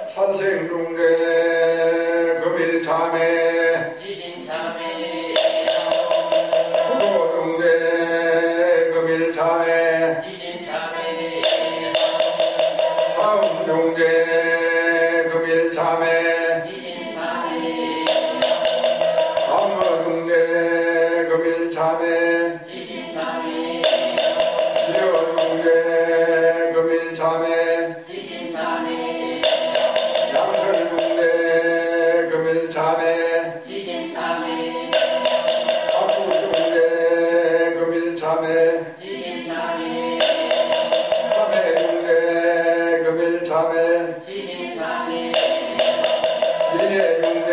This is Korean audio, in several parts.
산생중대 금일참회 지진참회 수도중대 금일참회 지진참회 사음중대 금일참회 지진참회 암마중대 금일참회 지진참회 이어중대 금일참회 지진참회 양설중대 금일참회 지진참회 압구중대 금일참회 지진참회 삼해중대 금일참회 지진참회 인해중대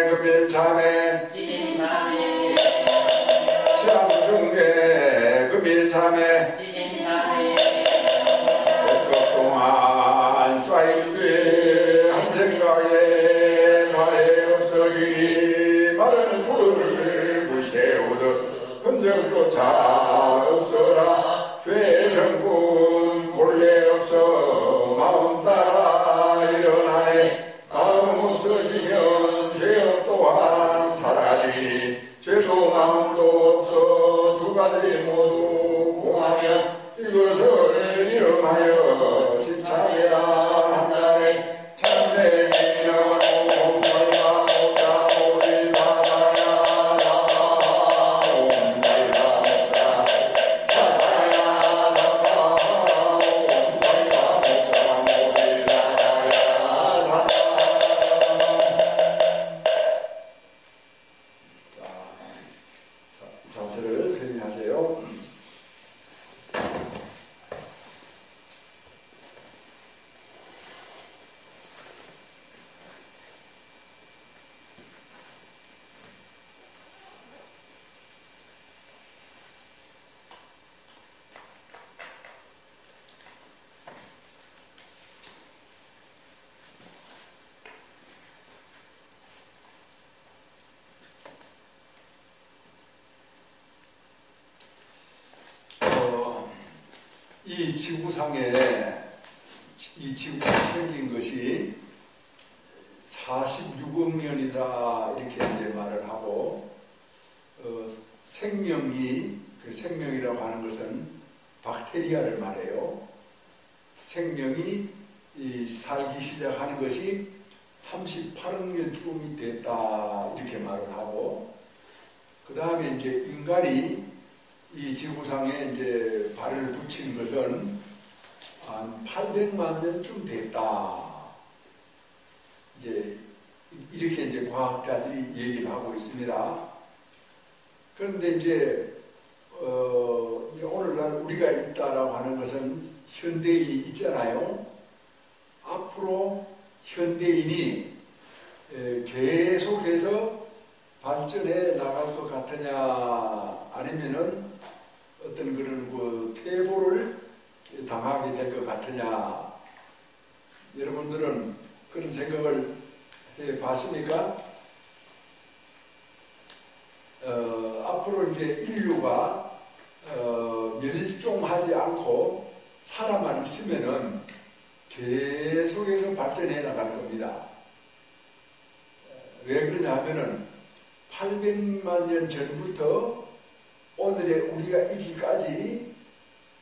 금일참회 지진참회 치암중대 금일참회 지진참회 백업 동안 쌓인 뒤 한 생각에 가해 없어지니 마른 불을 불태우듯 흔적조차 없어라 죄의 성분 본래 없어 마음 따라 일어나네 마음 없어지면 죄업 또한 사라지니 죄도 마음도 없어 두 가지 모두 공하면 이것을 이름하여 지참이라 한다네 참되기는 옴설마 목자 보리사다야 옴설마 목자 사다야 사다 옴설마 목자 보리사다야 사다. 자세를 편히하세요. 이 지구상에 이 지구가 생긴 것이 46억 년이다 이렇게 이제 말을 하고 생명이 그 생명이라고 하는 것은 박테리아를 말해요. 생명이 살기 시작하는 것이 38억 년쯤이 됐다 이렇게 말을 하고 그 다음에 이제 인간이 이 지구상에 이제 발을 붙인 것은 한 800만 년쯤 됐다. 이제 이렇게 이제 과학자들이 얘기를 하고 있습니다. 그런데 이제 오늘날 우리가 있다라고 하는 것은 현대인이 있잖아요. 앞으로 현대인이 계속해서 발전해 나갈 것 같으냐 아니면은 어떤 그런 그 퇴보를 당하게 될 것 같으냐 여러분들은 그런 생각을 해 봤습니까? 앞으로 이제 인류가 멸종하지 않고 살아만 있으면은 계속해서 발전해 나갈 겁니다. 왜 그러냐 하면은 800만 년 전부터 오늘의 우리가 있기까지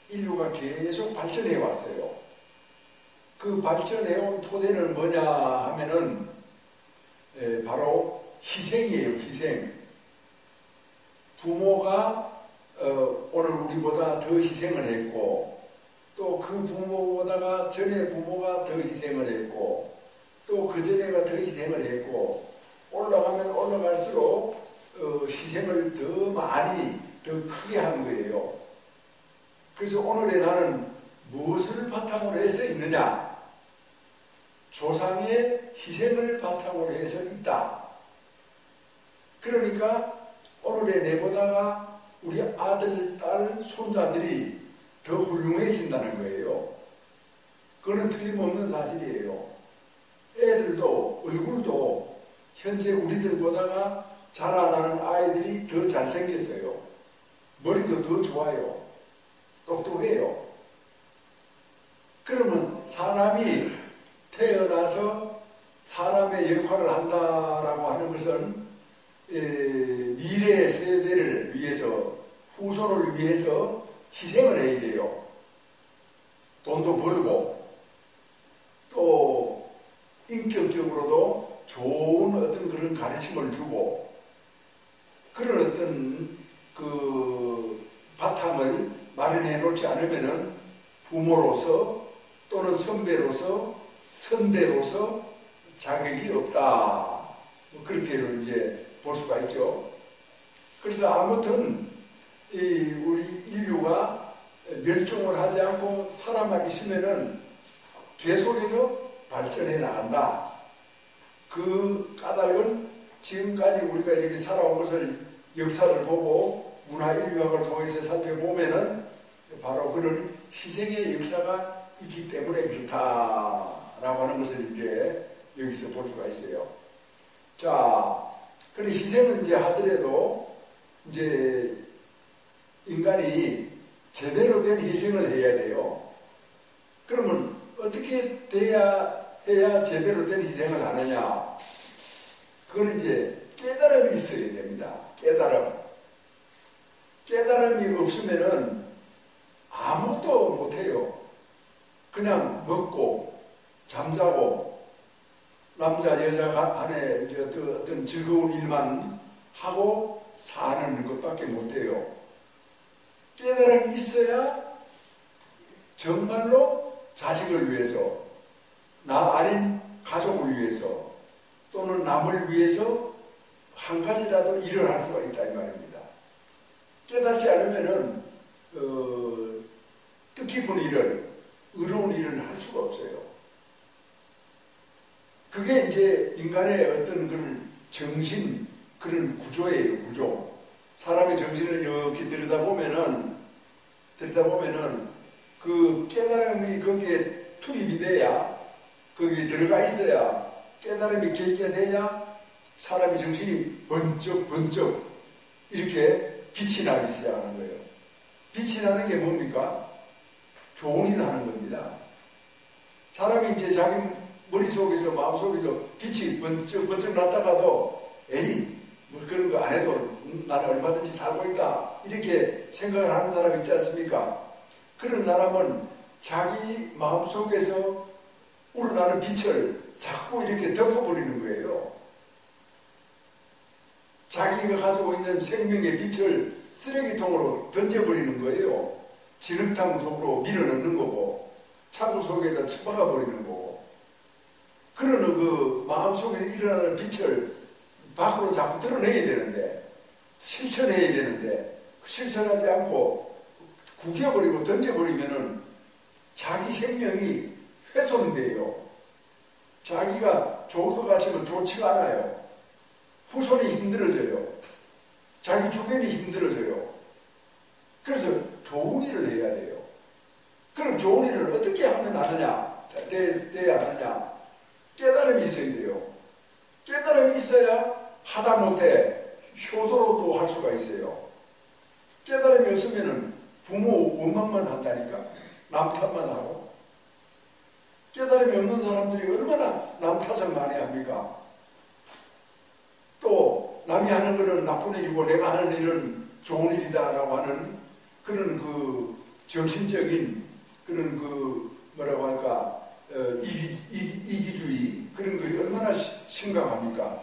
인류가 계속 발전해 왔어요. 그 발전해 온 토대는 뭐냐 하면은 바로 희생이에요. 희생. 부모가 오늘 우리보다 더 희생을 했고 또 그 부모보다가 전에 부모가 더 희생을 했고 또 그 전에가 더 희생을 했고 올라가면 올라갈수록 희생을 더 많이 더 크게 한 거예요. 그래서 오늘의 나는 무엇을 바탕으로 해서 있느냐? 조상의 희생을 바탕으로 해서 있다. 그러니까 오늘의 내보다가 우리 아들, 딸, 손자들이 더 훌륭해진다는 거예요. 그거는 틀림없는 사실이에요. 애들도 얼굴도 현재 우리들보다가 자라나는 아이들이 더 잘생겼어요. 머리도 더 좋아요. 똑똑해요. 그러면 사람이 태어나서 사람의 역할을 한다라고 하는 것은 미래 세대를 위해서, 후손을 위해서 희생을 해야 돼요. 돈도 벌고 또 인격적으로도 좋은 어떤 그런 가르침을 주고 그런 어떤 그 바탕을 마련해 놓지 않으면은 부모로서 또는 선배로서 선대로서 자격이 없다. 그렇게는 이제 볼 수가 있죠. 그래서 아무튼 우리 인류가 멸종을 하지 않고 살아만 있으면은 계속해서 발전해 나간다. 그 까닭은 지금까지 우리가 이렇게 살아온 것을 역사를 보고 문화 인류학을 통해서 살펴보면은 바로 그런 희생의 역사가 있기 때문에 그렇다라고 하는 것을 이제 여기서 볼 수가 있어요. 자, 그런 희생은 이제 하더라도 이제 인간이 제대로 된 희생을 해야 돼요. 그러면 어떻게 해야 제대로 된 희생을 하느냐? 그건 이제 깨달음이 있어야 됩니다. 깨달음이 없으면은 아무것도 못해요. 그냥 먹고 잠자고 남자 여자 간에 어떤 즐거운 일만 하고 사는 것밖에 못해요. 깨달음이 있어야 정말로 자식을 위해서, 나 아닌 가족을 위해서 또는 남을 위해서 한 가지라도 일을 할 수가 있다 이 말입니다. 깨닫지 않으면은 뜻깊은 일을, 의로운 일을 할 수가 없어요. 그게 이제 인간의 어떤 그런 정신, 그런 구조예요, 구조. 사람의 정신을 이렇게 들여다보면은 그 깨달음이 거기에 투입이 돼야, 거기에 들어가 있어야, 깨달음이 계기가 돼야 사람의 정신이 번쩍 이렇게 빛이 나기 시작하는 거예요. 빛이 나는 게 뭡니까? 좋은 일을 하는 겁니다. 사람이 이제 자기 머릿속에서, 마음속에서 빛이 번쩍 났다가도 에이, 뭐 그런 거 안 해도 나는 얼마든지 살고 있다. 이렇게 생각을 하는 사람 있지 않습니까? 그런 사람은 자기 마음속에서 우러나는 빛을 자꾸 이렇게 덮어버리는 거예요. 자기가 가지고 있는 생명의 빛을 쓰레기통으로 던져버리는 거예요. 진흙탕 속으로 밀어넣는 거고 차고 속에다 처박아 버리는 거고, 그러는 그 마음속에서 일어나는 빛을 밖으로 자꾸 드러내야 되는데, 실천해야 되는데 실천하지 않고 구겨버리고 던져버리면은 자기 생명이 훼손돼요. 자기가 좋을 것 같지만 좋지가 않아요. 후손이 힘들어져요. 자기 주변이 힘들어져요. 그래서 좋은 일을 해야 돼요. 그럼 좋은 일을 어떻게 하면 돼야 하느냐? 깨달음이 있어야 돼요. 깨달음이 있어야 하다못해 효도로도 할 수가 있어요. 깨달음이 없으면은 부모 원망만 한다니까. 남 탓만 하고. 깨달음이 없는 사람들이 얼마나 남 탓을 많이 합니까? 또 남이 하는 거는 나쁜 일이고 내가 하는 일은 좋은 일이다라고 하는 그런 그 정신적인 그런 그 뭐라고 할까 이기주의, 그런 것이 얼마나 심각합니까?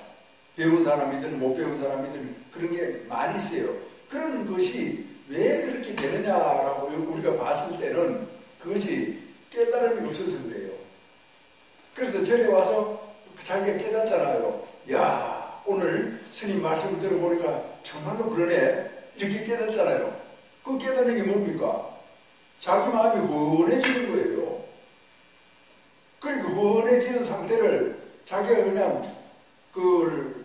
배운 사람이든 못 배운 사람이든 그런 게 많이 있어요. 그런 것이 왜 그렇게 되느냐라고 우리가 봤을 때는 그것이 깨달음이 없어서 그래요. 그래서 절에 와서 자기가 깨닫잖아요. 야, 오늘 스님 말씀을 들어보니까 정말로 그러네. 이렇게 깨닫잖아요. 그 깨닫는 게 뭡니까? 자기 마음이 원해지는 거예요. 그러니까 원해지는 상태를 자기가 그냥 그걸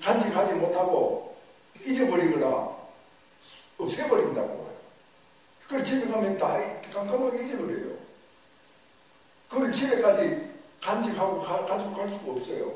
간직하지 못하고 잊어버리거나 없애버린다고. 그걸 집에 가면 다 깜깜하게 잊어버려요. 그걸 집에까지 간직하고 가지고 갈 수가 없어요.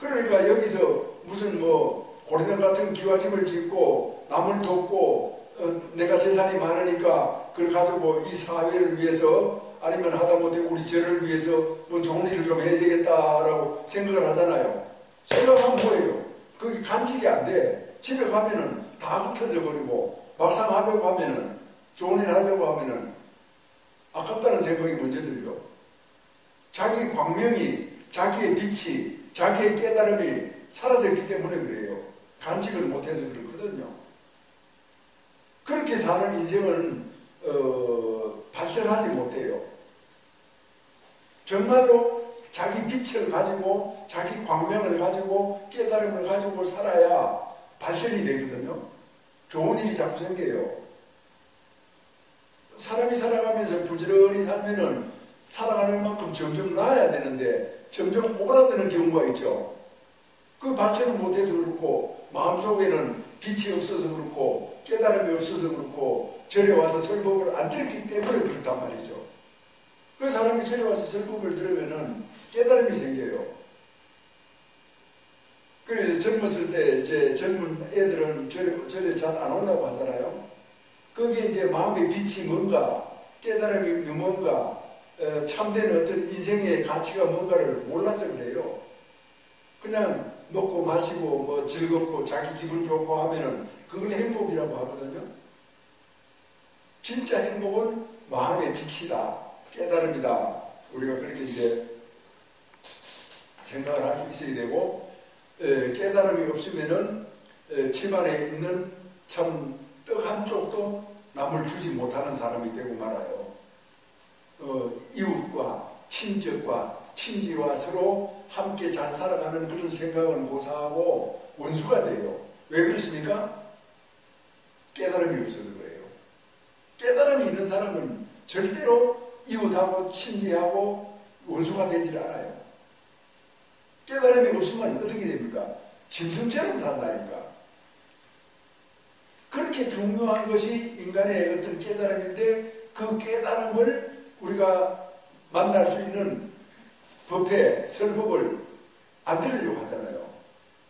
그러니까 여기서 무슨 뭐 고리들 같은 기와집을 짓고 남을 돕고 내가 재산이 많으니까 그걸 가지고 이 사회를 위해서 아니면 하다못해 우리 죄를 위해서 뭐 좋은 일을 좀 해야 되겠다라고 생각을 하잖아요. 생각하면 뭐예요? 그게 간직이 안 돼. 집에 가면은 다 흩어져 버리고 막상 하려고 하면은 좋은 일 하려고 하면은 아깝다는 생각이 먼저 들려. 자기 광명이, 자기의 빛이, 자기의 깨달음이 사라졌기 때문에 그래요. 간직을 못해서 그렇거든요. 그렇게 사는 인생은 발전하지 못해요. 정말로 자기 빛을 가지고 자기 광명을 가지고 깨달음을 가지고 살아야 발전이 되거든요. 좋은 일이 자꾸 생겨요. 사람이 살아가면서 부지런히 살면은 살아가는 만큼 점점 나아야 되는데 점점 오그라드는 경우가 있죠. 그 발전을 못해서 그렇고 마음속에는 빛이 없어서 그렇고 깨달음이 없어서 그렇고 절에 와서 설법을 안 들었기 때문에 그렇단 말이죠. 그 사람이 절에 와서 설법을 들으면은 깨달음이 생겨요. 그래서 젊었을 때 이제 젊은 애들은 절에 잘 안 온다고 하잖아요. 거기에 이제 마음의 빛이 뭔가, 깨달음이 뭔가, 참된 어떤 인생의 가치가 뭔가를 몰라서 그래요. 그냥 먹고 마시고 뭐 즐겁고 자기 기분 좋고 하면은 그걸 행복이라고 하거든요. 진짜 행복은 마음의 빛이다, 깨달음이다. 우리가 그렇게 이제 생각을 할 수 있어야 되고, 깨달음이 없으면은 집안에 있는 참 떡 한 쪽도 남을 주지 못하는 사람이 되고 말아요. 이웃과 친척과 친지와 서로 함께 잘 살아가는 그런 생각을 고사하고 원수가 돼요. 왜 그렇습니까? 깨달음이 없어서 그래요. 깨달음이 있는 사람은 절대로 이웃하고 친지하고 원수가 되질 않아요. 깨달음이 없으면 어떻게 됩니까? 짐승처럼 산다니까. 그렇게 중요한 것이 인간의 어떤 깨달음인데 그 깨달음을 우리가 만날 수 있는 법회, 설법을 안 들으려고 하잖아요.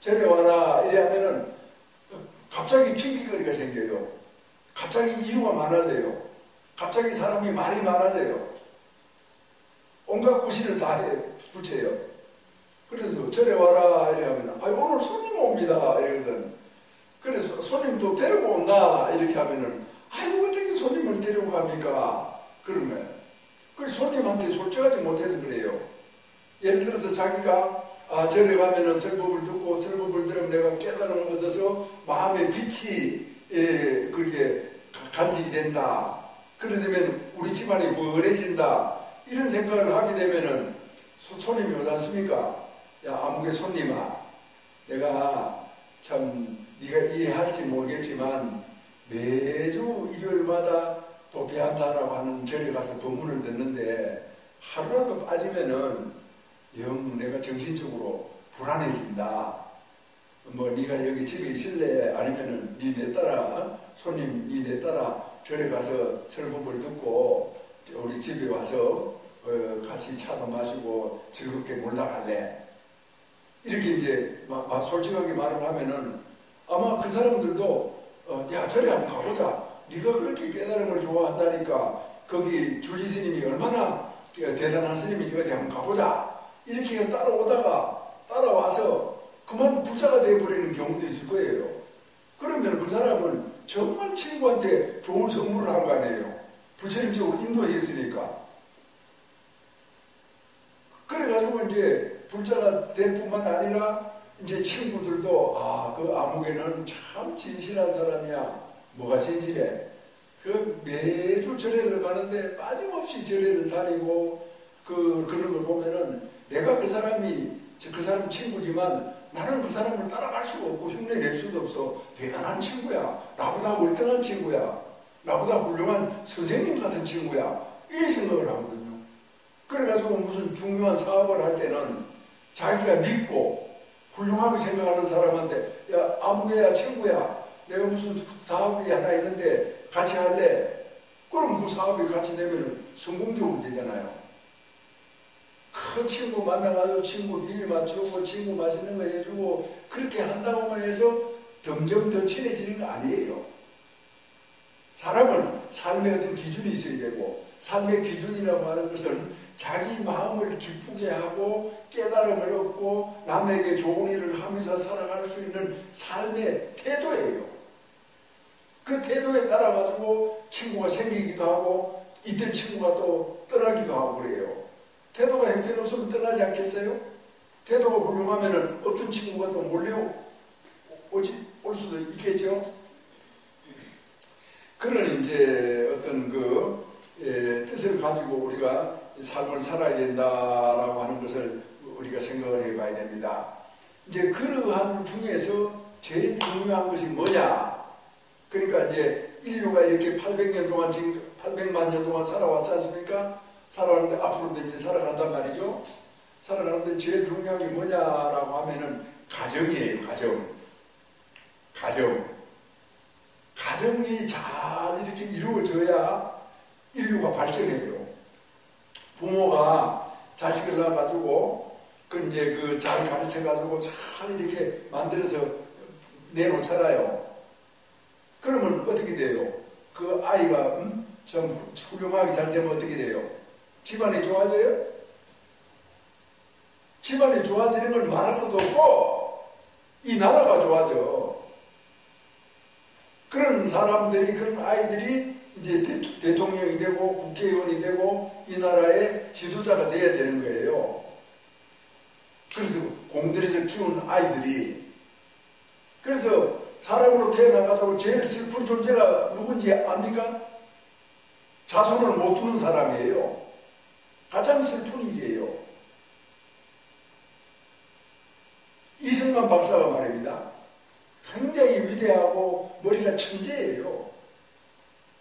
절에 와라 이래 하면은 갑자기 핑계거리가 생겨요. 갑자기 이유가 많아져요. 갑자기 사람이 말이 많아져요. 온갖 구실을 다 붙여요. 그래서 절에 와라 이래 하면 오늘 손님 옵니다 이러거든. 그래서 손님도 데리고 온다 이렇게 하면은 어떻게 손님을 데리고 갑니까? 그러면 그 손님한테 솔직하지 못해서 그래요. 예를 들어서 자기가 절에 가면은 설법을 듣고 설법을 들으면 내가 깨달음을 얻어서 마음의 빛이 그렇게 간직이 된다. 그러면 우리 집안이 원해진다. 이런 생각을 하게 되면은 손님이 오지 않습니까? 야 아무개 손님아, 내가 참 네가 이해할지 모르겠지만 매주 일요일마다 도피한다라고 하는 절에 가서 법문을 듣는데 하루라도 빠지면은 영 내가 정신적으로 불안해진다. 뭐 네가 여기 집에 있을래? 아니면은 네 따라 손님 네 따라 절에 가서 설법을 듣고 우리 집에 와서 같이 차도 마시고 즐겁게 놀다 갈래? 이렇게 이제 막 솔직하게 말을 하면은 아마 그 사람들도 야 절에 한번 가보자. 네가 그렇게 깨달음을 좋아한다니까 거기 주지 스님이 얼마나 대단한 스님인지 어디 한번 가보자. 이렇게 따라와서 그만 불자가 되어버리는 경우도 있을 거예요. 그러면 그 사람은 정말 친구한테 좋은 선물을 한 거 아니에요. 부처님적으로 인도했으니까. 그래가지고 이제 불자가 될 뿐만 아니라 이제 친구들도 그 아무개는 참 진실한 사람이야. 뭐가 진실해? 그 매주 절에를 가는데 빠짐없이 절에를 다니고 그런 걸 보면은 내가 그 사람 친구지만 나는 그 사람을 따라갈 수가 없고 흉내낼 수도 없어. 대단한 친구야. 나보다 월등한 친구야. 나보다 훌륭한 선생님 같은 친구야. 이런 생각을 하거든요. 그래가지고 무슨 중요한 사업을 할 때는 자기가 믿고 훌륭하게 생각하는 사람한테 야 아무개야 친구야. 내가 무슨 사업이 하나 있는데 같이 할래? 그럼 그 사업이 같이 되면 성공적으로 되잖아요. 큰 친구 만나가지고 친구 비위 맞추고 친구 맛있는 거 해주고 그렇게 한다고만 해서 점점 더 친해지는 거 아니에요. 사람은 삶의 어떤 기준이 있어야 되고, 삶의 기준이라고 하는 것은 자기 마음을 기쁘게 하고 깨달음을 얻고 남에게 좋은 일을 하면서 살아갈 수 있는 삶의 태도예요. 그 태도에 따라가지고 친구가 생기기도 하고 있던 친구가 또 떠나기도 하고 그래요. 태도가 형편없으면 떠나지 않겠어요? 태도가 훌륭하면 없던 친구가 또 올 수도 있겠죠? 그런 이제 어떤 뜻을 가지고 우리가 삶을 살아야 된다라고 하는 것을 우리가 생각을 해봐야 됩니다. 이제 그러한 중에서 제일 중요한 것이 뭐냐? 그러니까 이제 인류가 이렇게 800년 동안 지금 800만 년 동안 살아왔지 않습니까? 살아왔는데 앞으로도 이제 살아간단 말이죠. 살아가는데 제일 중요한 게 뭐냐라고 하면은 가정이에요. 가정이 잘 이렇게 이루어져야 인류가 발전해요. 부모가 자식을 낳아가지고 잘 가르쳐가지고 잘 이렇게 만들어서 내놓잖아요. 그러면 어떻게 돼요? 그 아이가 좀 훌륭하게 잘 되면 어떻게 돼요? 집안이 좋아져요? 집안이 좋아지는 건 말할 것도 없고 이 나라가 좋아져. 그런 사람들이, 그런 아이들이 이제 대통령이 되고 국회의원이 되고 이 나라의 지도자가 돼야 되는 거예요. 그래서 공들여서 키운 아이들이, 그래서 사람으로 태어나가지고 제일 슬픈 존재가 누군지 압니까? 자손을 못 두는 사람이에요. 가장 슬픈 일이에요. 이승만 박사가 말입니다. 굉장히 위대하고 머리가 천재예요.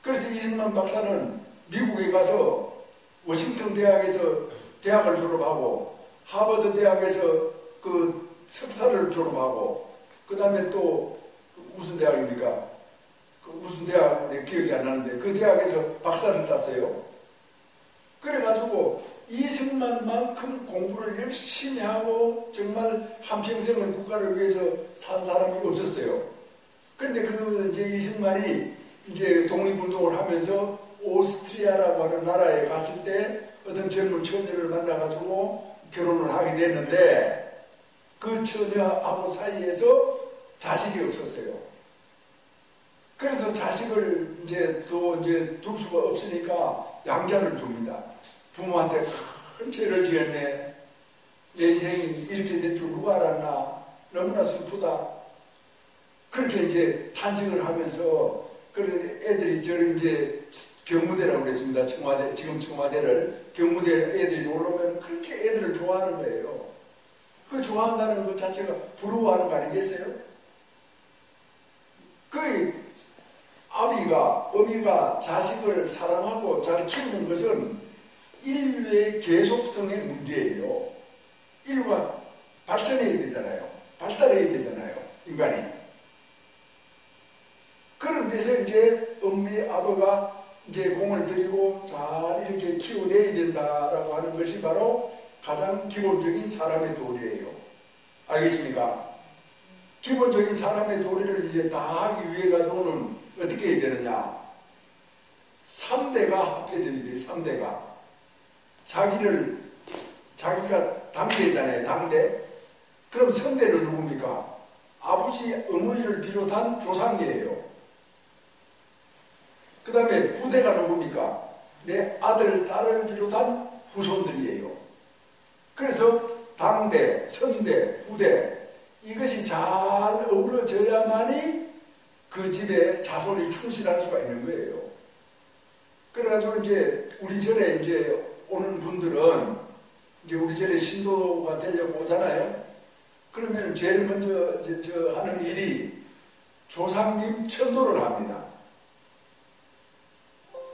그래서 이승만 박사는 미국에 가서 워싱턴 대학에서 대학을 졸업하고 하버드 대학에서 그 석사를 졸업하고 그 다음에 또 무슨 대학입니까? 무슨 대학 내 기억이 안 나는데 그 대학에서 박사를 땄어요. 그래가지고 이승만만큼 공부를 열심히 하고 정말 한평생을 국가를 위해서 산 사람이 없었어요. 그런데 이제 이승만이 이제 독립운동을 하면서 오스트리아라고 하는 나라에 갔을 때 어떤 젊은 처녀를 만나가지고 결혼을 하게 됐는데 그 처녀하고 사이에서 자식이 없었어요. 그래서 자식을 이제 둘 수가 없으니까 양자를 둡니다. 부모한테 큰 죄를 지었네. 내 인생이 이렇게 될 줄 누가 알았나. 너무나 슬프다. 그렇게 이제 탄식을 하면서 애들이 저를 이제 경무대라고 그랬습니다. 지금 청와대를 경무대 애들이 놀러 오면 그렇게 애들을 좋아하는 거예요. 그 좋아한다는 것 자체가 부러워하는 거 아니겠어요? 그 어미가 자식을 사랑하고 잘 키우는 것은 인류의 계속성의 문제예요. 인류가 발전해야 되잖아요. 발달해야 되잖아요. 인간이. 그런 데서 이제 아버가 이제 공을 들이고 잘 이렇게 키워내야 된다라고 하는 것이 바로 가장 기본적인 사람의 도리예요. 알겠습니까? 기본적인 사람의 도리를 이제 다 하기 위해 가지고는 어떻게 해야 되느냐? 3대가 합해져야 돼요. 3대가. 자기가 당대잖아요. 당대. 그럼 선대는 누굽니까? 아버지 어머니를 비롯한 조상이에요. 그 다음에 후대가 누굽니까? 내 아들, 딸을 비롯한 후손들이에요. 그래서 당대, 선대, 후대 이것이 잘 어우러져야만이 그 집에 자손이 충실할 수가 있는 거예요. 그래가지고 이제 우리 절에 이제 오는 분들은 이제 우리 절에 신도가 되려고 오잖아요. 그러면 제일 먼저 하는 일이 조상님 천도를 합니다.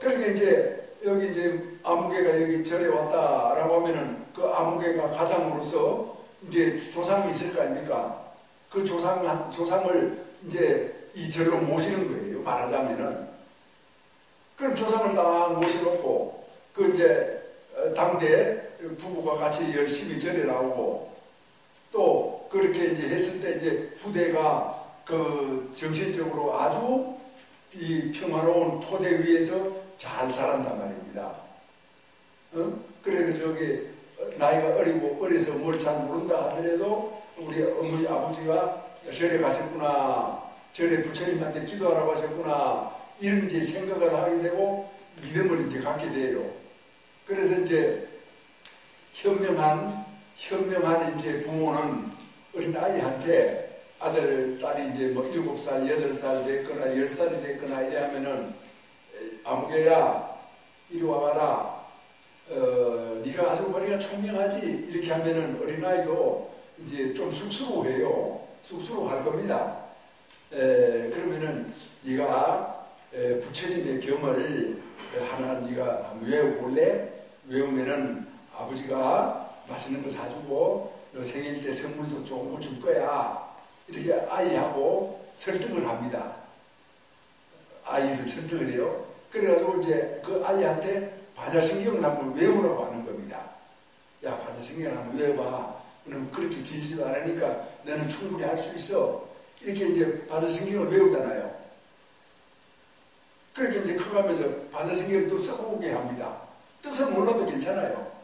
그러니까 이제 여기 이제 아무개가 여기 절에 왔다라고 하면은 그 아무개가 가장으로서 이제 조상이 있을 거 아닙니까? 그 조상을 이제 이 절로 모시는 거예요. 말하자면은. 그럼 조상을 다 모셔놓고 그 이제 당대 부부가 같이 열심히 절에 나오고 또 그렇게 이제 했을 때 이제 후대가 그 정신적으로 아주 이 평화로운 토대 위에서 잘 자란단 말입니다. 그래 저기 나이가 어려서 뭘 잘 모른다 하더라도 우리 어머니 아버지가 절에 가셨구나, 절에 부처님한테 기도하라고 하셨구나, 이런 이제 생각을 하게 되고 믿음을 이제 갖게 돼요. 그래서 이제 현명한 이제 부모는 어린 아이한테 아들, 딸이 이제 뭐 7살, 8살 됐거나 10살이 됐거나 이래 하면은 아무개야 이리 와봐라. 네가 아주 머리가 총명하지? 이렇게 하면은 어린아이도 이제 좀 쑥스러워해요. 쑥스러워할 겁니다. 그러면은 네가 부처님의 경을 하나 네가 한번 외워볼래? 외우면은 아버지가 맛있는 거 사주고 너 생일 때 선물도 좋은 거 줄 거야. 이렇게 아이하고 설득을 합니다. 아이를 설득을 해요. 그래가지고 이제 그 아이한테 반야신경을 한번 외우라고 하는 겁니다. 야, 반야신경을 한번 외워봐. 그럼 그렇게 길지도 않으니까 너는 충분히 할 수 있어. 이렇게 이제 반야신경을 외우잖아요. 그렇게 이제 커가면서 반야신경을 또 써보게 합니다. 뜻을 몰라도 괜찮아요.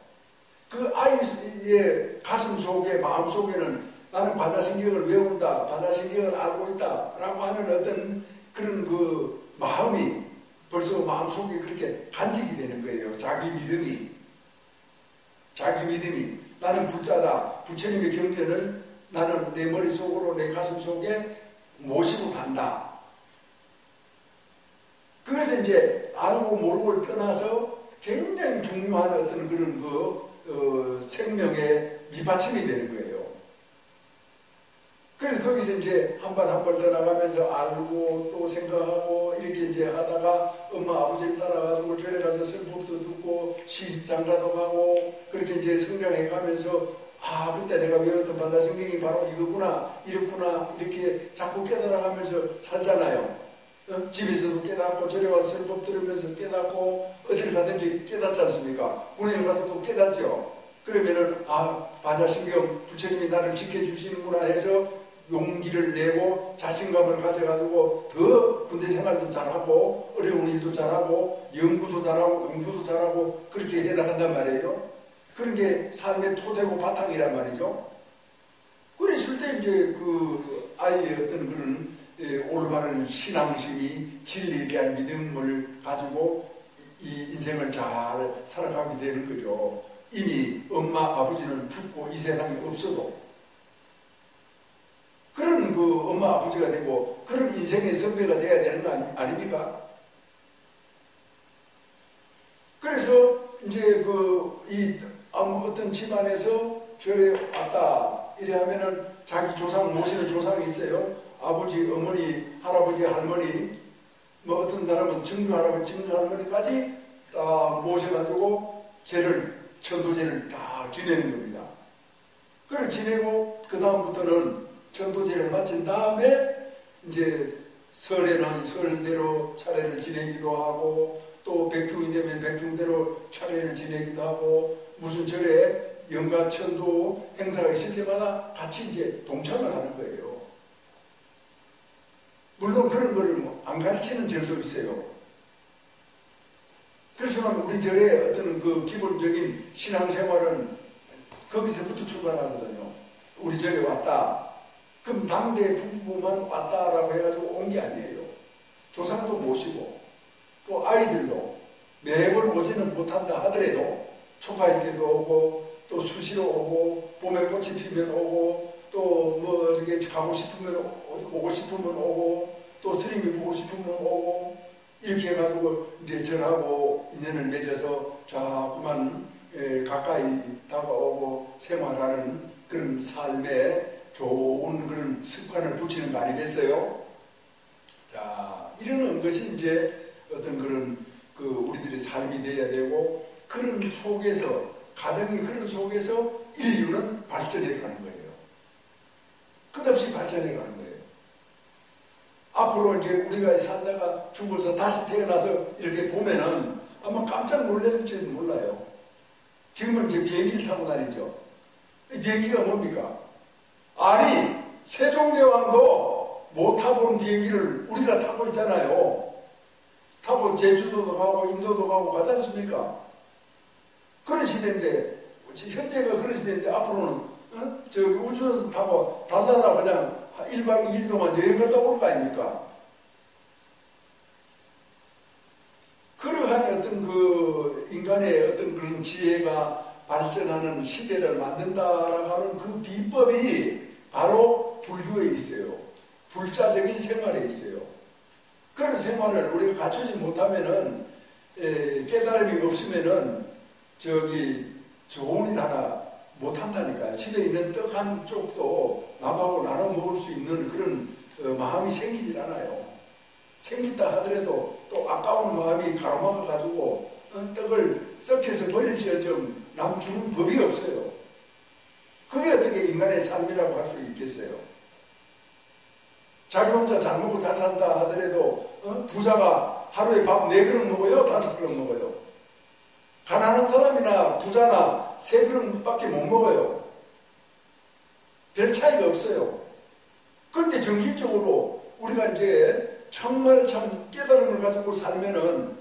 그 아이의 가슴 속에, 마음 속에는 나는 반야신경을 외운다, 반야신경을 알고 있다 라고 하는 어떤 그런 그 마음이 벌써 마음속에 그렇게 간직이 되는 거예요. 자기 믿음이 나는 불자다. 부처님의 경전을 나는 내 머릿속으로 내 가슴 속에 모시고 산다. 그래서 이제 알고 모르고를 떠나서 굉장히 중요한 어떤 그런 생명의 밑받침이 되는 거예요. 그래서 거기서 이제 한 발 한 발 더 나가면서 알고 또 생각하고 이렇게 이제 하다가 엄마 아버지를 따라가서 절에 가서 설법도 듣고 시집장가도 가고 그렇게 이제 성장해 가면서 아 그때 내가 외웠던 반야신경이 바로 이거구나 이렇구나 이렇게 자꾸 깨달아가면서 살잖아요. 집에서도 깨닫고 절에 와서 설법 들으면서 깨닫고 어딜 가든지 깨닫지 않습니까? 군에 가서도 깨닫죠. 그러면은 아 반야신경 부처님이 나를 지켜주시는구나 해서 용기를 내고 자신감을 가져가지고 더 군대 생활도 잘하고 어려운 일도 잘하고 연구도 잘하고 공부도 잘하고 그렇게 해나간단 말이에요. 그런 게 삶의 토대고 바탕이란 말이죠. 그랬을 때 이제 그 아이의 어떤 그런 올바른 신앙심이 진리에 대한 믿음을 가지고 이 인생을 잘 살아가게 되는 거죠. 이미 엄마 아버지는 죽고 이 세상에 없어도 그런 그 엄마 아버지가 되고 그런 인생의 선배가 돼야 되는 거 아닙니까? 그래서 이제 어떤 집안에서 절에 왔다 이래 하면은 자기 조상 모시는 조상이 있어요. 아버지, 어머니, 할아버지, 할머니, 뭐 어떤 사람은 증조 할아버지, 증조 할머니까지 다 모셔가지고 천도제를 다 지내는 겁니다. 그걸 지내고 그 다음부터는 천도제를 마친 다음에 이제 설에는 설대로 차례를 지내기도 하고 또 백중이 되면 백중대로 차례를 지내기도 하고 무슨 절에 영가천도 행사가 있을 때마다 같이 이제 동참을 하는 거예요. 물론 그런 거를 안 가르치는 절도 있어요. 그렇지만 우리 절의 어떤 그 기본적인 신앙생활은 거기서부터 출발하거든요. 우리 절에 왔다. 그럼 당대 부부만 왔다라고 해가지고 온 게 아니에요. 조상도 모시고 또 아이들도 매번 오지는 못한다 하더라도 초가일 때도 오고 또 수시로 오고 봄에 꽃이 피면 오고 또 뭐 이렇게 가고 싶으면 오고 싶으면 오고 또 스님이 보고 싶으면 오고 이렇게 해가지고 이제 절하고 인연을 맺어서 자꾸만 가까이 다가오고 생활하는 그런 삶에 좋은 그런 습관을 붙이는 거 아니겠어요? 자, 이러는 것이 이제 어떤 그런 우리들의 삶이 되어야 되고 그런 속에서 가정이 그런 속에서 인류는 발전해 가는 거예요. 끝없이 발전해 가는 거예요. 앞으로 이제 우리가 살다가 죽어서 다시 태어나서 이렇게 보면은 아마 깜짝 놀랄지도 몰라요. 지금은 이제 비행기를 타고 다니죠. 비행기가 뭡니까? 아니 세종대왕도 못 타본 비행기를 우리가 타고 있잖아요. 타고 제주도도 가고 인도도 가고 가지 않습니까? 그런 시대인데 현재가 그런 시대인데 앞으로는 저기 우주선 타고 달나라 그냥 1박 2일 동안 여행 갔다 올 거 아닙니까? 그러한 어떤 그 인간의 어떤 그런 지혜가 발전하는 시대를 만든다라고 하는 그 비법이 바로 불교에 있어요. 불자적인 생활에 있어요. 그런 생활을 우리가 갖추지 못하면은 깨달음이 없으면은 저기 좋은 일 하나 못한다니까요. 집에 있는 떡 한 쪽도 남하고 나눠 먹을 수 있는 그런 마음이 생기질 않아요. 생긴다 하더라도 또 아까운 마음이 가로막아가지고 떡을 썩혀서 버릴지언정 남 주는 법이 없어요. 그게 어떻게 인간의 삶이라고 할 수 있겠어요? 자기 혼자 잘 먹고 잘 산다 하더라도 부자가 하루에 밥 4그릇 먹어요? 5그릇 먹어요? 가난한 사람이나 부자나 3그릇밖에 못 먹어요. 별 차이가 없어요. 그런데 정신적으로 우리가 이제 정말 참 깨달음을 가지고 살면은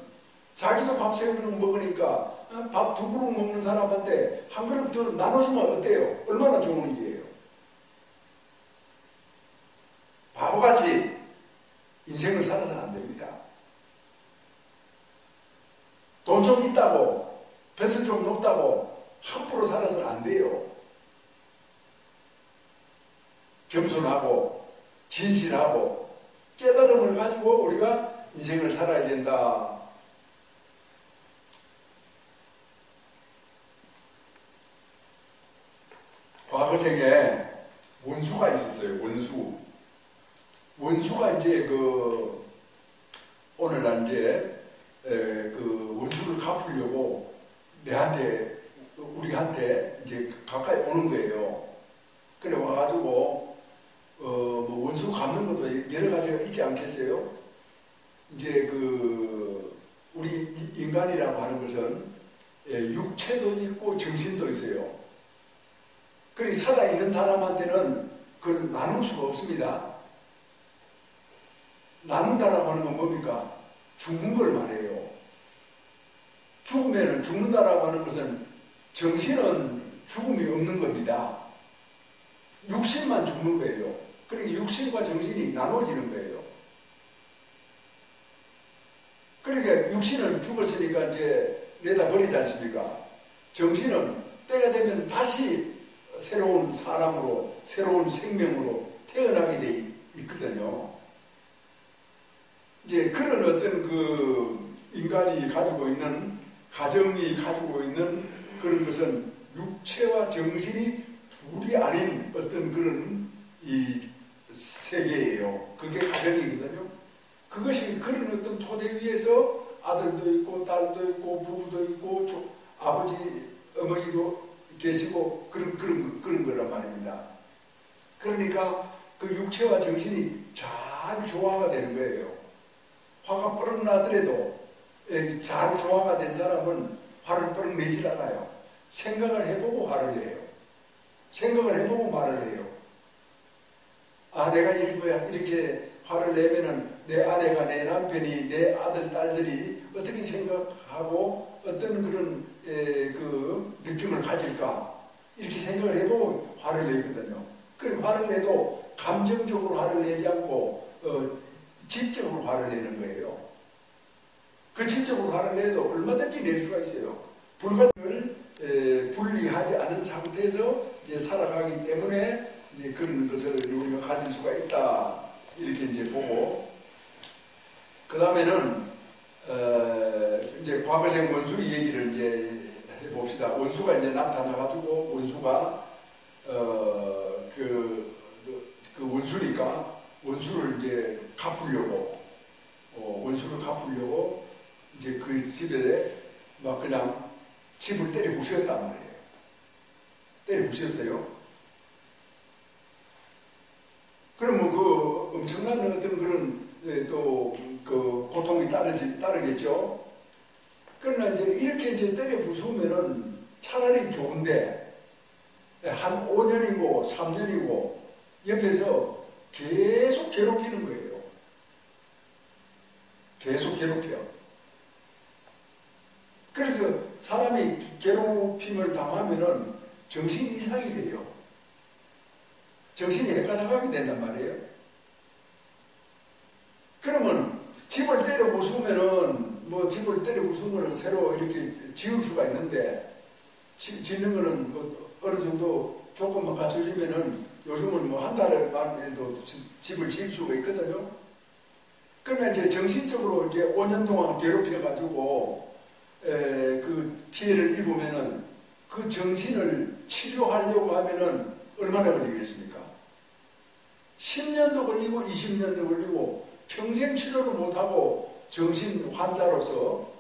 자기도 밥 3그릇 먹으니까 밥 2그릇 먹는 사람한테 한 그릇 더 나눠주면 어때요? 얼마나 좋은 일이에요. 바보같이 인생을 살아서는 안 됩니다. 돈 좀 있다고, 뱃을 좀 높다고 함부로 살아서는 안 돼요. 겸손하고 진실하고 깨달음을 가지고 우리가 인생을 살아야 된다. 과거생에 원수가 있었어요. 원수가 이제 오늘날 이제 원수를 갚으려고 우리한테 이제 가까이 오는 거예요. 그래 와가지고 뭐 원수 갚는 것도 여러 가지가 있지 않겠어요? 이제 우리 인간이라고 하는 것은 육체도 있고 정신도 있어요. 그리고 살아있는 사람한테는 그걸 나눌 수가 없습니다. 나눈다라고 하는 건 뭡니까? 죽는 걸 말해요. 죽으면 죽는다라고 하는 것은 정신은 죽음이 없는 겁니다. 육신만 죽는 거예요. 그러니까 육신과 정신이 나눠지는 거예요. 그러니까 육신은 죽었으니까 이제 내다 버리지 않습니까? 정신은 때가 되면 다시 새로운 사람으로, 새로운 생명으로 태어나게 돼 있거든요. 이제 그런 어떤 인간이 가지고 있는, 가정이 가지고 있는 그런 것은 육체와 정신이 둘이 아닌 어떤 그런 이 세계예요. 그게 가정이거든요. 그것이 그런 어떤 토대 위에서 아들도 있고 딸도 있고 부부도 있고 아버지 어머니도 계시고 그런 거란 말입니다. 그러니까 그 육체와 정신이 잘 조화가 되는 거예요. 화가 뻐럭 나더라도 잘 조화가 된 사람은 화를 뻐럭 내질 않아요. 생각을 해보고 화를 내요. 생각을 해보고 말을 해요. 아, 내가 이렇게 화를 내면은 내 아내가, 내 남편이, 내 아들, 딸들이 어떻게 생각하고 어떤 그런 느낌을 가질까? 이렇게 생각을 해보고 화를 내거든요. 그리고 화를 내도 감정적으로 화를 내지 않고 지적으로 화를 내는 거예요. 그 지적으로 화를 내도 얼마든지 낼 수가 있어요. 불가능을 분리하지 않은 상태에서 이제 살아가기 때문에 이제 그런 것을 우리가 가질 수가 있다. 이렇게 이제 보고, 그 다음에는 이제 과거생 원수 얘기를 이제 해봅시다. 원수가 이제 나타나가지고 원수가 그 원수니까 원수를 이제 갚으려고 이제 그 집에 막 그냥 집을 때려 부수었단 말이에요. 때려 부수었어요. 그러면 그 엄청난 어떤 그런 또 그 고통이 따르겠죠. 그러나 이제 이렇게 이제 때려 부수면은 차라리 좋은데 한 5년이고 3년이고 옆에서 계속 괴롭히는 거예요. 계속 괴롭혀. 그래서 사람이 괴롭힘을 당하면은 정신 이상이 돼요. 정신이 헷갈려가게 된단 말이에요. 그러면 집을 때려 부수면은 뭐 집을 때려 부순 거는 새로 이렇게 지을 수가 있는데 짓는 거는 뭐 어느 정도 조건만 갖춰지면은 요즘은 뭐 한 달 만에도 집을 지을 수가 있거든요. 그러면 이제 정신적으로 이제 5년 동안 괴롭혀가지고 그 피해를 입으면은 그 정신을 치료하려고 하면은 얼마나 걸리겠습니까? 10년도 걸리고 20년도 걸리고 평생 치료를 못하고 정신병 환자로서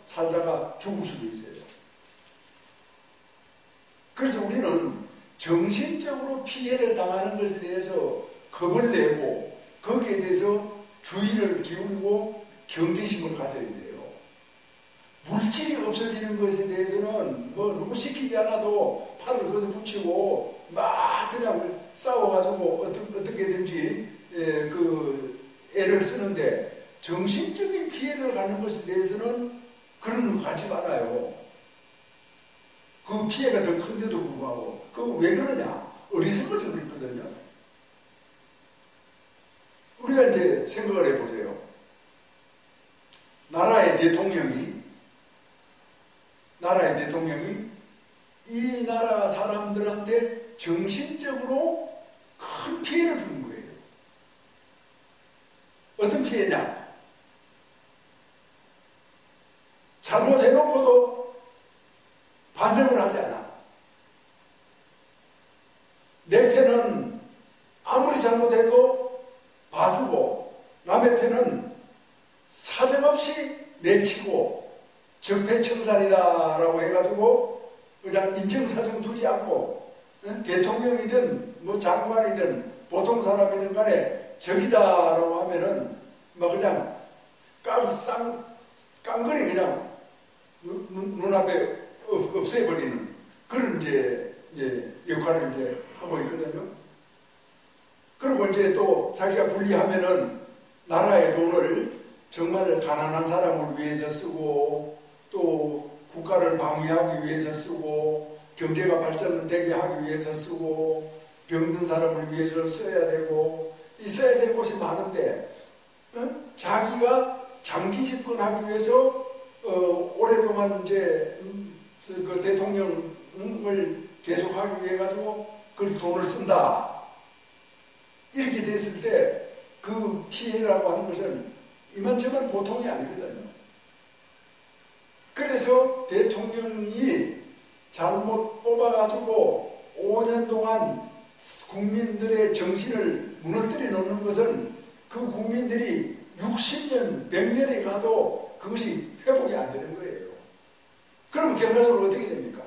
살다가 죽을 수도 있어요. 그래서 우리는 정신적으로 피해를 당하는 것에 대해서 겁을 내고 거기에 대해서 주의를 기울이고 경계심을 가져야 돼요. 물질이 없어지는 것에 대해서는 뭐 누구 시키지 않아도 팔을 걷어 붙이고 막 그냥 싸워가지고 어떻게든지 그 애를 쓰는데 정신적인 피해를 가는 것에 대해서는 그런 거 가지 말아요. 그 피해가 더 큰데도 불구하고 그 왜 그러냐? 어리석어서 그렇거든요. 우리가 이제 생각을 해보세요. 나라의 대통령이 이 나라 사람들한테 정신적으로 큰 피해를 주는 거예요. 어떤 피해냐? 잘못해놓고도 반성을 하지 않아. 내 편은 아무리 잘못해도 봐주고 남의 편은 사정없이 내치고 적폐청산이다라고 해가지고 그냥 인정사정 두지 않고 대통령이든 뭐 장관이든 보통 사람이든 간에 적이다라고 하면은 막 그냥 깡그리 그냥 눈앞에 없애버리는 그런 이제 역할을 이제 하고 있거든요. 그리고 이제 또 자기가 분리하면은 나라의 돈을 정말 가난한 사람을 위해서 쓰고 또 국가를 방위하기 위해서 쓰고 경제가 발전되게 하기 위해서 쓰고 병든 사람을 위해서 써야 되고 있어야 될 곳이 많은데 자기가 장기 집권하기 위해서 오랫동안 이제 그 대통령을 계속하기 위해 가지고 그 돈을 쓴다. 이렇게 됐을 때 그 피해라고 하는 것은 이만저만 보통이 아니거든요. 그래서 대통령이 잘못 뽑아가지고 5년 동안 국민들의 정신을 무너뜨려 놓는 것은 그 국민들이 60년, 100년이 가도 그것이 회복이 안 되는 거예요. 그럼 결과적으로 어떻게 됩니까?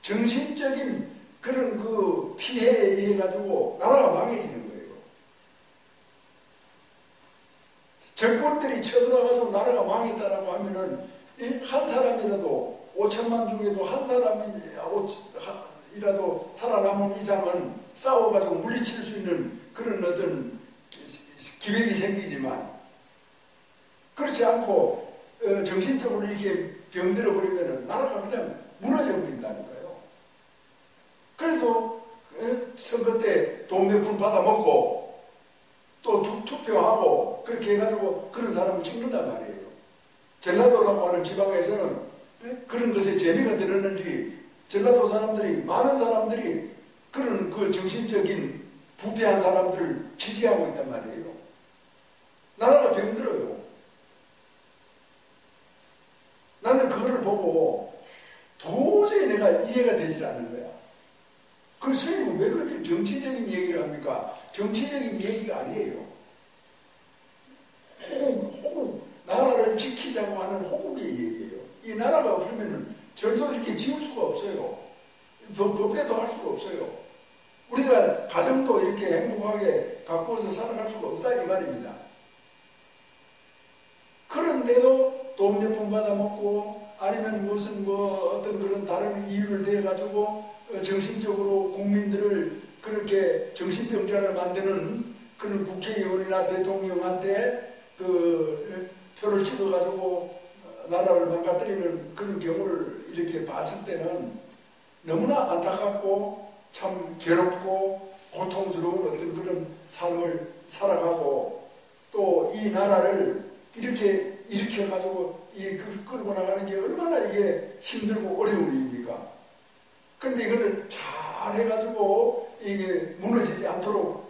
정신적인 그런 그 피해에 의해 가지고 나라가 망해지는 거예요. 정권들이 쳐들어가지고 나라가 망했다라고 하면은 한 사람이라도 5천만 중에도 한 사람이라도 살아남은 이상은 싸워가지고 물리칠 수 있는 그런 어떤 기획이 생기지만 그렇지 않고 정신적으로 이렇게 병들어 버리면은 나라가 그냥 무너져 버린다니까요. 그래서 선거 때 돈 몇 푼 받아먹고 또 투표하고 그렇게 해가지고 그런 사람을 찍는단 말이에요. 전라도라고 하는 지방에서는 그런 것에 재미가 들었는지 전라도 사람들이 많은 사람들이 그런 그 정신적인 부패한 사람들을 지지하고 있단 말이에요. 나라가 병들어요. 나는 그거를 보고 도저히 내가 이해가 되질 않는 거야. 그 선생님은 왜 그렇게 정치적인 얘기를 합니까? 정치적인 얘기가 아니에요. 호국, 나라를 지키자고 하는 호국의 얘기예요. 이 나라가 없으면 절도 이렇게 지을 수가 없어요. 법회도 할 수가 없어요. 우리가 가정도 이렇게 행복하게 가꾸어서 살아갈 수가 없다 이 말입니다. 그런데도 돈 몇 푼 받아먹고 아니면 무슨 뭐 어떤 그런 다른 이유를 대가지고 정신적으로 국민들을 그렇게 정신병자를 만드는 그런 국회의원이나 대통령한테 그 표를 찍어가지고 나라를 망가뜨리는 그런 경우를 이렇게 봤을 때는 너무나 안타깝고 참 괴롭고 고통스러운 어떤 그런 삶을 살아가고 또 이 나라를 이렇게 일으켜가지고 끌고 나가는 게 얼마나 이게 힘들고 어려운 일입니까? 그런데 이거를 잘 해가지고 이게 무너지지 않도록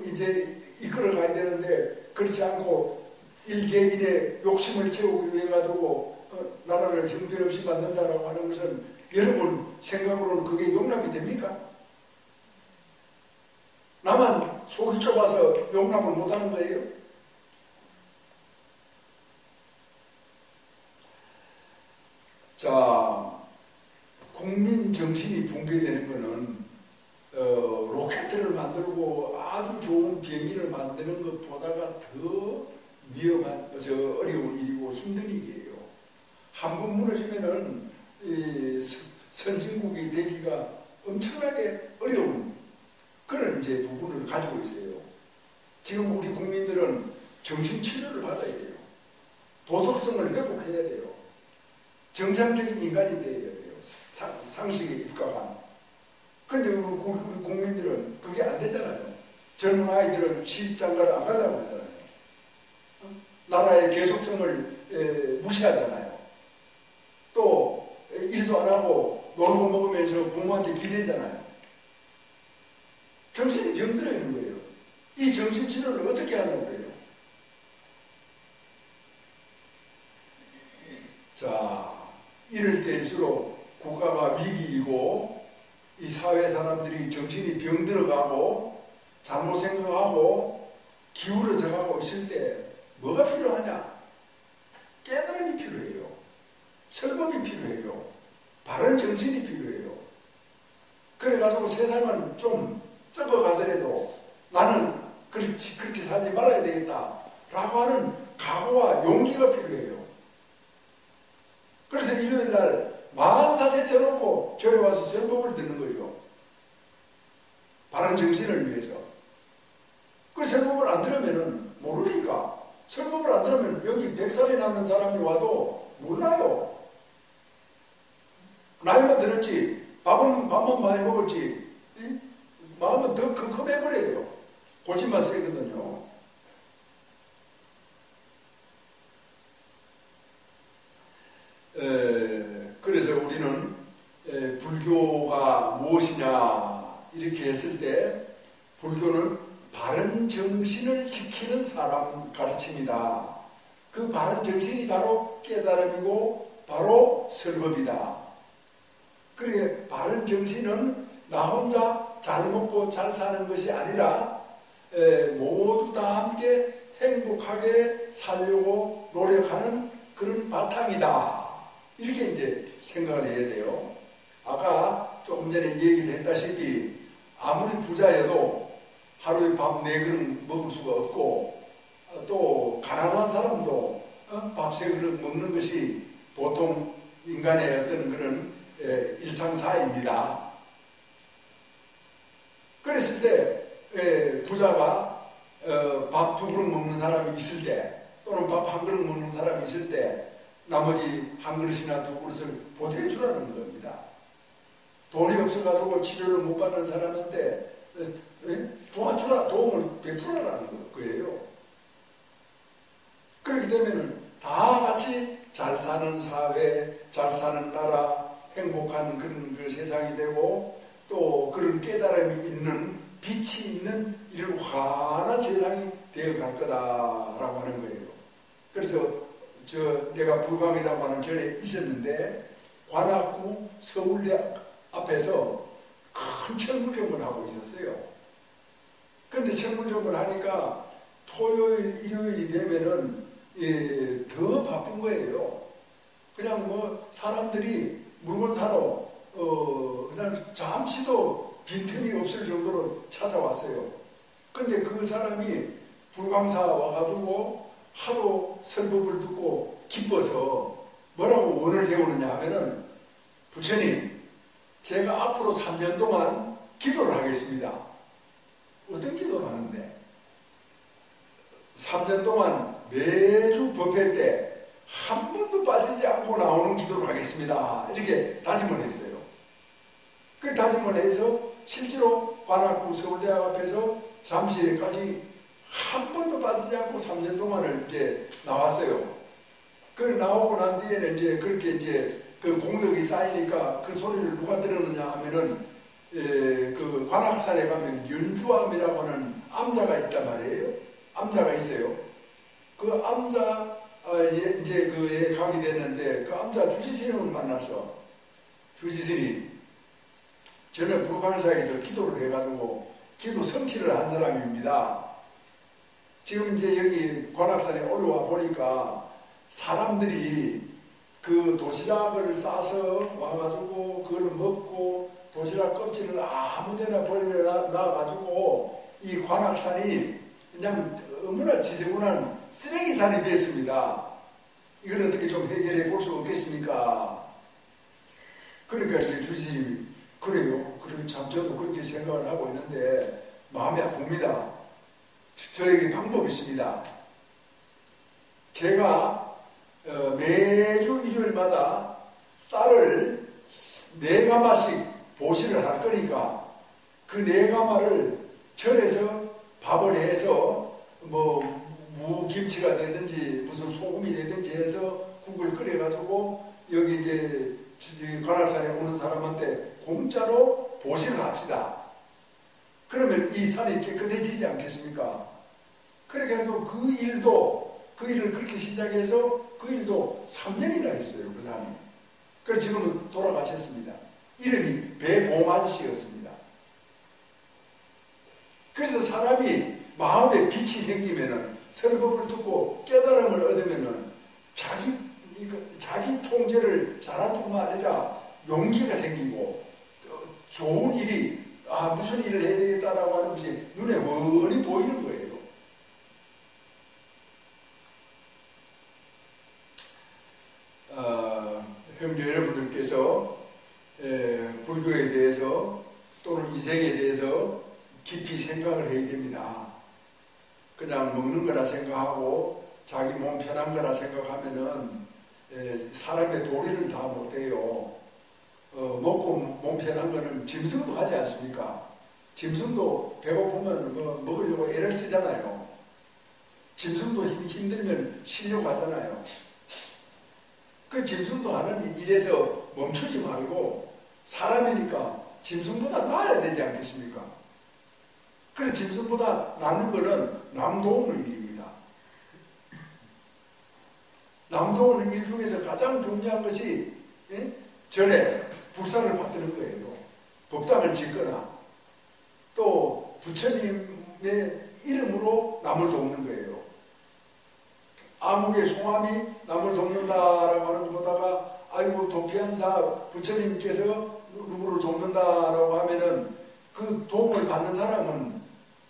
이제 이끌어 가야 되는데 그렇지 않고 일개인의 욕심을 채우기 위해 가지고 나라를 형편없이 만든다라고 하는 것은 여러분 생각으로는 그게 용납이 됩니까? 나만 속이 좁아서 용납을 못하는 거예요? 자, 국민 정신이 붕괴되는 것은 로켓을 만들고 아주 좋은 비행기를 만드는 것보다가 더 위험한, 어려운 일이고 힘든 일이에요. 한 번 무너지면은 선진국이 되기가 엄청나게 어려운 그런 이제 부분을 가지고 있어요. 지금 우리 국민들은 정신치료를 받아야 돼요. 도덕성을 회복해야 돼요. 정상적인 인간이 되어야 돼요. 상식에 입각한. 그런데 우리 국민들은 그게 안 되잖아요. 젊은 아이들은 시집장가를 안 가려고 하잖아요. 나라의 계속성을 무시하잖아요. 또 일도 안 하고 놀고 먹으면서 부모한테 기대잖아요. 정신이 병들어 있는 거예요. 이 정신치료를 어떻게 하냐고 그래요. 자, 이럴 때일수록 국가가 위기이고 이 사회 사람들이 정신이 병들어가고 잘못 생각하고 기울어져 가고 있을 때 뭐가 필요하냐? 깨달음이 필요해요. 설법이 필요해요. 바른 정신이 필요해요. 그래가지고 세상은 좀 썩어가더라도 나는 그렇게 살지 말아야 되겠다 라고 하는 각오와 용기가 필요해요. 그래서 일요일날 만사제 쳐놓고 절에 와서 설법을 듣는 거예요. 바른 정신을 위해서. 그 설법을 안 들으면 모르니까. 설법을 안 들으면 여기 100살이 남는 사람이 와도 몰라요. 나이만 들었지 밥만 많이 먹었지 마음은 더 컴컴해버려요. 고집만 세거든요. 그래서 우리는 불교가 무엇이냐 이렇게 했을 때 불교는 바른 정신을 지키는 사람 가르침이다. 그 바른 정신이 바로 깨달음이고 바로 설법이다. 그래 바른 정신은 나 혼자 잘 먹고 잘 사는 것이 아니라 모두 다 함께 행복하게 살려고 노력하는 그런 바탕이다. 이렇게 이제 생각을 해야 돼요. 아까 조금 전에 얘기를 했다시피 아무리 부자여도 하루에 밥 4그릇 먹을 수가 없고 또 가난한 사람도 밥 3그릇 먹는 것이 보통 인간의 어떤 그런 일상사입니다. 그랬을 때 부자가 밥 2그릇 먹는 사람이 있을 때 또는 밥 1그릇 먹는 사람이 있을 때 나머지 1그릇이나 2그릇을 보태주라는 겁니다. 돈이 없어가지고 치료를 못 받는 사람한테 도와주라, 도움을 베풀어라는 거예요. 그렇게 되면은 다 같이 잘 사는 사회, 잘 사는 나라, 행복한 그런 그 세상이 되고 또 그런 깨달음이 있는 빛이 있는 이런 환한 세상이 되어갈 거다라고 하는 거예요. 그래서 내가 불광이라고 하는 절에 있었는데 관악구 서울대 앞에서 큰 철물점을 하고 있었어요. 그런데 철물점을 하니까 토요일, 일요일이 되면은 더 바쁜 거예요. 그냥 뭐 사람들이 물건 사러 그냥 잠시도 빈틈이 없을 정도로 찾아왔어요. 근데 그 사람이 불광사 와가지고 하도 설법을 듣고 기뻐서 뭐라고 원을 세우느냐 하면은 부처님 제가 앞으로 3년 동안 기도를 하겠습니다. 어떤 기도를 하는데? 3년 동안 매주 법회 때 한 번도 빠지지 않고 나오는 기도를 하겠습니다. 이렇게 다짐을 했어요. 그 다짐을 해서 실제로 관악구 서울대학 앞에서 잠시까지 한 번도 빠지지 않고 3년 동안을 이제 나왔어요. 그 나오고 난 뒤에는 이제 그렇게 이제 그 공덕이 쌓이니까 그 소리를 누가 들었느냐 하면은 그 관악산에 가면 연주암이라고 하는 암자가 있단 말이에요. 암자가 있어요. 그 암자 이제 그에 가게 됐는데 그 암자 주지스님을 만났어. 주지스님. 저는 불광사에서 기도를 해가지고 기도 성취를 한 사람입니다. 지금 이제 여기 관악산에 올라와 보니까 사람들이 그 도시락을 싸서 와가지고 그걸 먹고 도시락 껍질을 아무데나 버려놔가지고 이 관악산이 그냥 너무나 지저분한 쓰레기산이 됐습니다. 이걸 어떻게 좀 해결해 볼 수 없겠습니까? 그러니까 이제 주지님이 그래요. 그리고 참 저도 그렇게 생각을 하고 있는데 마음이 아픕니다. 저에게 방법이 있습니다. 제가 매주 일요일마다 쌀을 4가마씩 보시를 할 거니까 그 4가마를 절에서 밥을 해서 뭐 무김치가 되든지 무슨 소금이 되든지 해서 국을 끓여가지고 여기 이제 관악산에 오는 사람한테 공짜로 보시를 합시다. 그러면 이 산이 깨끗해지지 않겠습니까? 그래가지고 그 일을 그렇게 시작해서 그 일도 3년이나 했어요. 그 사람이. 그래서 지금은 돌아가셨습니다. 이름이 배봉환 씨였습니다. 그래서 사람이 마음에 빛이 생기면은 설법을 듣고 깨달음을 얻으면은 자기 통제를 잘할 뿐만 아니라 용기가 생기고 좋은 일이 무슨 일을 해야 되겠다라고 하는 것이 눈에 훤히 보이는 거예요. 형제 여러분들께서 불교에 대해서 또는 이생에 대해서 깊이 생각을 해야 됩니다. 그냥 먹는 거라 생각하고 자기 몸 편한 거라 생각하면은 사람의 도리를 다 못해요. 먹고 몸 편한 거는 짐승도 하지 않습니까? 짐승도 배고프면 먹으려고 애를 쓰잖아요. 짐승도 힘들면 쉬려고 하잖아요. 그 짐승도 하는 일에서 멈추지 말고 사람이니까 짐승보다 나아야 되지 않겠습니까? 그래서 짐승보다 낫는 거는 남 도우는 일입니다. 남 도우는 일 중에서 가장 중요한 것이 절에 불사를 받드는 거예요. 법당을 짓거나 또 부처님의 이름으로 남을 돕는 거예요. 아무개 송암이 남을 돕는다라고 하는 것보다가 아이고 도피한사 부처님께서 누구를 돕는다라고 하면은 그 도움을 받는 사람은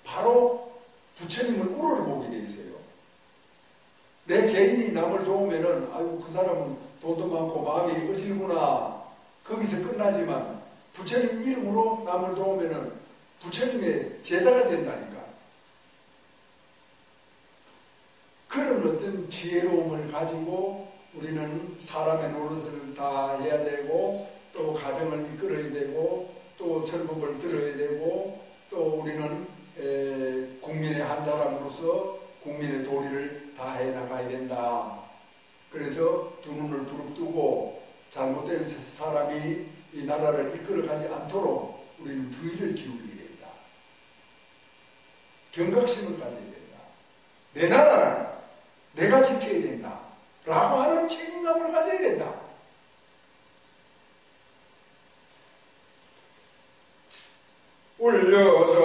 바로 부처님을 우러러보게 돼 있어요. 내 개인이 남을 도우면은 아이고 그 사람은 돈도 많고 마음이 어질구나 거기서 끝나지만 부처님 이름으로 남을 도우면은 부처님의 제자가 된다니까. 그런 어떤 지혜로움을 가지고 우리는 사람의 노릇을 다 해야 되고 또 가정을 이끌어야 되고 또 설법을 들어야 되고 또 우리는 국민의 한 사람으로서 국민의 도리를 다 해나가야 된다. 그래서 두 눈을 부릅뜨고 잘못된 사람이 이 나라를 이끌어가지 않도록 우리는 주의를 기울이게 된다. 경각심을 가져야 된다. 내 나라는 내가 지켜야 된다. 라고 하는 책임감을 가져야 된다. 올려서